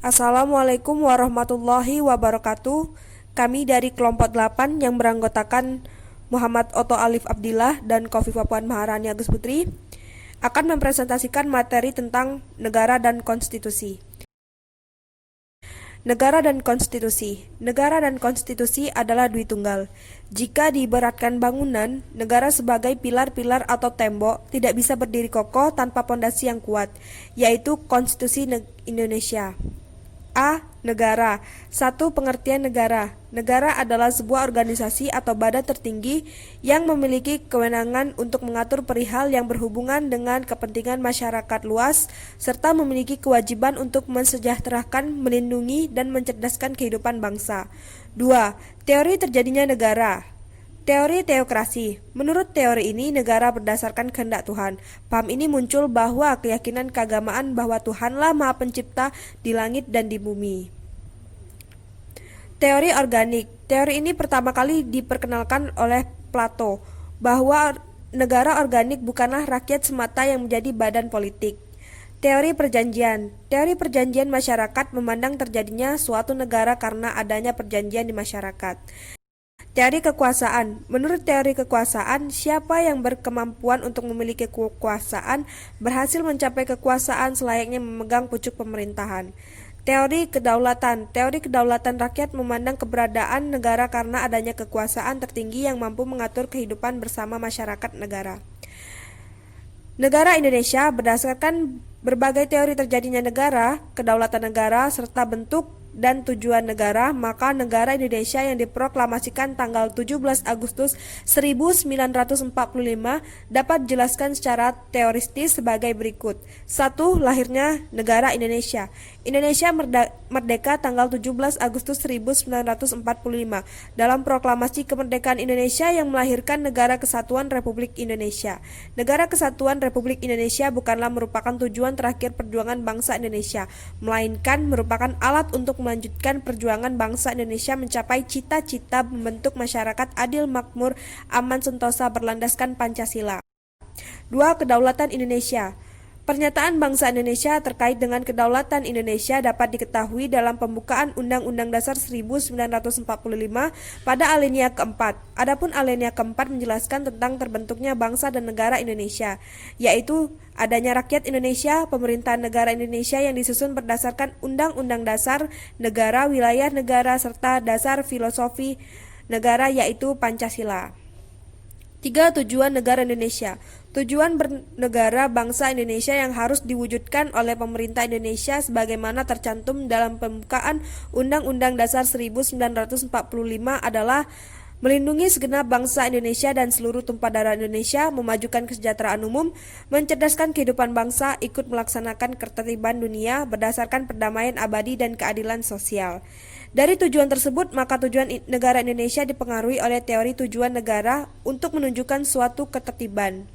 Assalamualaikum warahmatullahi wabarakatuh. Kami dari kelompok 8 yang beranggotakan Muhammad Oto Alif Abdillah dan Khofifah Puan Maharani Agus Putri akan mempresentasikan materi tentang negara dan konstitusi. Negara dan konstitusi. Negara dan konstitusi adalah dui tunggal. Jika diibaratkan bangunan, negara sebagai pilar-pilar atau tembok tidak bisa berdiri kokoh tanpa pondasi yang kuat, yaitu konstitusi Indonesia. A. Negara. 1. Pengertian negara. Negara adalah sebuah organisasi atau badan tertinggi yang memiliki kewenangan untuk mengatur perihal yang berhubungan dengan kepentingan masyarakat luas serta memiliki kewajiban untuk mensejahterakan, melindungi, dan mencerdaskan kehidupan bangsa. 2. Teori terjadinya negara. Teori teokrasi. Menurut teori ini, negara berdasarkan kehendak Tuhan. Paham ini muncul bahwa keyakinan keagamaan bahwa Tuhanlah Maha Pencipta di langit dan di bumi. Teori organik. Teori ini pertama kali diperkenalkan oleh Plato, bahwa negara organik bukanlah rakyat semata yang menjadi badan politik. Teori perjanjian. Teori perjanjian masyarakat memandang terjadinya suatu negara karena adanya perjanjian di masyarakat. Teori kekuasaan. Menurut teori kekuasaan, siapa yang berkemampuan untuk memiliki kekuasaan berhasil mencapai kekuasaan selayaknya memegang pucuk pemerintahan. Teori kedaulatan. Teori kedaulatan rakyat memandang keberadaan negara karena adanya kekuasaan tertinggi yang mampu mengatur kehidupan bersama masyarakat negara. Negara Indonesia berdasarkan berbagai teori terjadinya negara, kedaulatan negara, serta bentuk dan tujuan negara, maka negara Indonesia yang diproklamasikan tanggal 17 Agustus 1945 dapat dijelaskan secara teoristis sebagai berikut. 1. Lahirnya negara Indonesia. Indonesia merdeka tanggal 17 Agustus 1945 dalam proklamasi kemerdekaan Indonesia yang melahirkan Negara Kesatuan Republik Indonesia. Negara Kesatuan Republik Indonesia bukanlah merupakan tujuan terakhir perjuangan bangsa Indonesia, melainkan merupakan alat untuk melanjutkan perjuangan bangsa Indonesia mencapai cita-cita membentuk masyarakat adil, makmur, aman, sentosa berlandaskan Pancasila. 2. Kedaulatan Indonesia. Pernyataan bangsa Indonesia terkait dengan kedaulatan Indonesia dapat diketahui dalam pembukaan Undang-Undang Dasar 1945 pada alinea keempat. Adapun alinea keempat menjelaskan tentang terbentuknya bangsa dan negara Indonesia, yaitu adanya rakyat Indonesia, pemerintahan negara Indonesia yang disusun berdasarkan Undang-Undang Dasar Negara, Wilayah Negara, serta dasar filosofi negara yaitu Pancasila. 3. Tujuan negara Indonesia. Tujuan bernegara bangsa Indonesia yang harus diwujudkan oleh pemerintah Indonesia sebagaimana tercantum dalam pembukaan Undang-Undang Dasar 1945 adalah melindungi segenap bangsa Indonesia dan seluruh tumpah darah Indonesia, memajukan kesejahteraan umum, mencerdaskan kehidupan bangsa, ikut melaksanakan ketertiban dunia berdasarkan perdamaian abadi dan keadilan sosial. Dari tujuan tersebut, maka tujuan negara Indonesia dipengaruhi oleh teori tujuan negara untuk menunjukkan suatu ketertiban.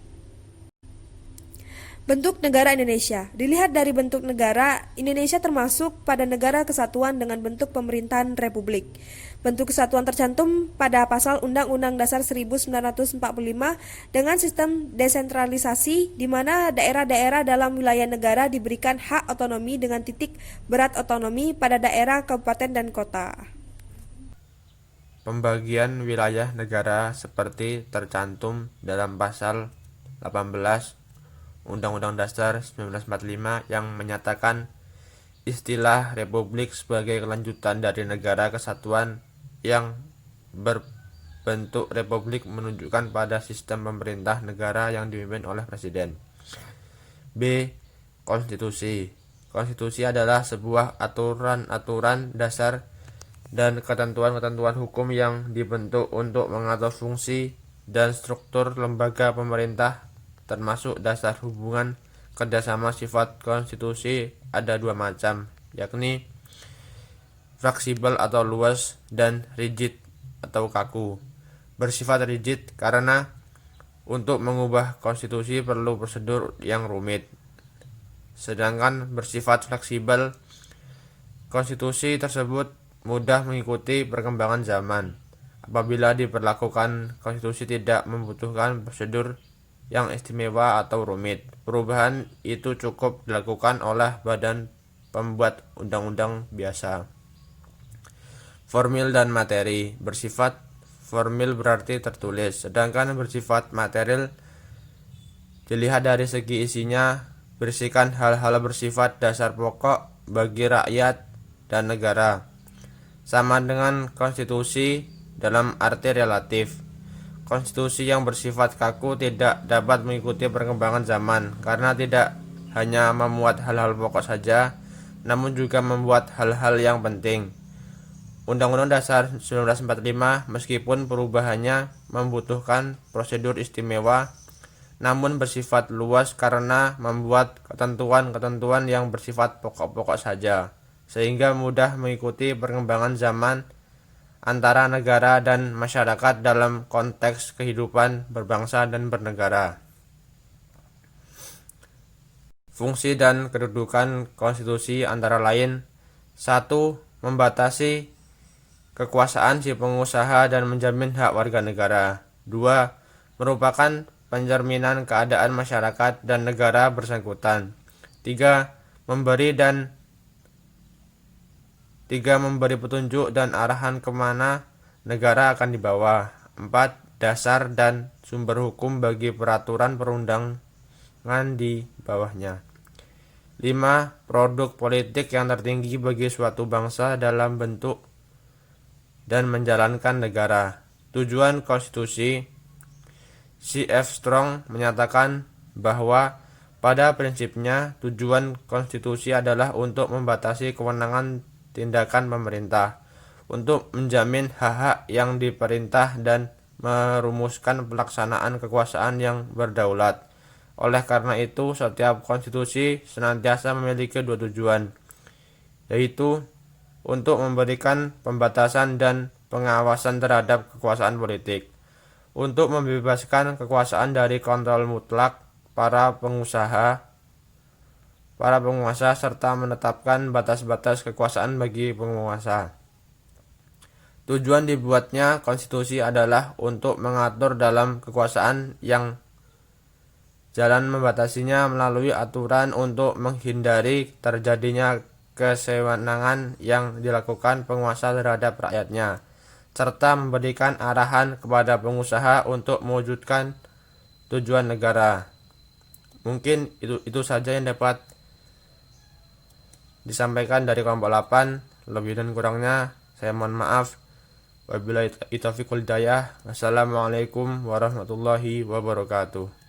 Bentuk negara Indonesia. Dilihat dari bentuk negara, Indonesia termasuk pada negara kesatuan dengan bentuk pemerintahan republik. Bentuk kesatuan tercantum pada pasal Undang-Undang Dasar 1945 dengan sistem desentralisasi di mana daerah-daerah dalam wilayah negara diberikan hak otonomi dengan titik berat otonomi pada daerah, kabupaten, dan kota. Pembagian wilayah negara seperti tercantum dalam pasal 18 Undang-Undang Dasar 1945 yang menyatakan istilah republik sebagai kelanjutan dari negara kesatuan yang berbentuk republik menunjukkan pada sistem pemerintah negara yang dipimpin oleh presiden. B. Konstitusi. Konstitusi adalah sebuah aturan-aturan dasar dan ketentuan-ketentuan hukum yang dibentuk untuk mengatur fungsi dan struktur lembaga pemerintah, termasuk dasar hubungan kerjasama. Sifat konstitusi ada dua macam, yakni fleksibel atau luas dan rigid atau kaku. Bersifat rigid karena untuk mengubah konstitusi perlu prosedur yang rumit. Sedangkan bersifat fleksibel, konstitusi tersebut mudah mengikuti perkembangan zaman. Apabila diberlakukan konstitusi tidak membutuhkan prosedur yang istimewa atau rumit, perubahan itu cukup dilakukan oleh badan pembuat undang-undang biasa. Formil dan materi. Bersifat formil berarti tertulis, sedangkan bersifat material dilihat dari segi isinya, berisikan hal-hal bersifat dasar pokok bagi rakyat dan negara. Sama dengan konstitusi dalam arti relatif. Konstitusi yang bersifat kaku tidak dapat mengikuti perkembangan zaman karena tidak hanya memuat hal-hal pokok saja, namun juga membuat hal-hal yang penting. Undang-Undang Dasar 1945 meskipun perubahannya membutuhkan prosedur istimewa, namun bersifat luas karena membuat ketentuan-ketentuan yang bersifat pokok-pokok saja, sehingga mudah mengikuti perkembangan zaman antara negara dan masyarakat dalam konteks kehidupan berbangsa dan bernegara. Fungsi dan kedudukan konstitusi antara lain: 1. Membatasi kekuasaan si pengusaha dan menjamin hak warga negara. 2. Merupakan pencerminan keadaan masyarakat dan negara bersangkutan. 3. Memberi petunjuk dan arahan kemana negara akan dibawa. 4. Dasar dan sumber hukum bagi peraturan perundangan di bawahnya. 5. Produk politik yang tertinggi bagi suatu bangsa dalam bentuk dan menjalankan negara. Tujuan konstitusi. C.F. Strong menyatakan bahwa pada prinsipnya tujuan konstitusi adalah untuk membatasi kewenangan tindakan pemerintah, untuk menjamin hak-hak yang diperintah dan merumuskan pelaksanaan kekuasaan yang berdaulat. Oleh karena itu, setiap konstitusi senantiasa memiliki dua tujuan, yaitu untuk memberikan pembatasan dan pengawasan terhadap kekuasaan politik, untuk membebaskan kekuasaan dari kontrol mutlak para penguasa serta menetapkan batas-batas kekuasaan bagi penguasa. Tujuan dibuatnya konstitusi adalah untuk mengatur dalam kekuasaan yang jalan membatasinya melalui aturan untuk menghindari terjadinya kesewenangan yang dilakukan penguasa terhadap rakyatnya, serta memberikan arahan kepada pengusaha untuk mewujudkan tujuan negara. Mungkin itu saja yang dapat disampaikan dari kelompok 8. Lebih dan kurangnya saya mohon maaf. Wabillahi taufiq wal hidayah. Wassalamualaikum warahmatullahi wabarakatuh.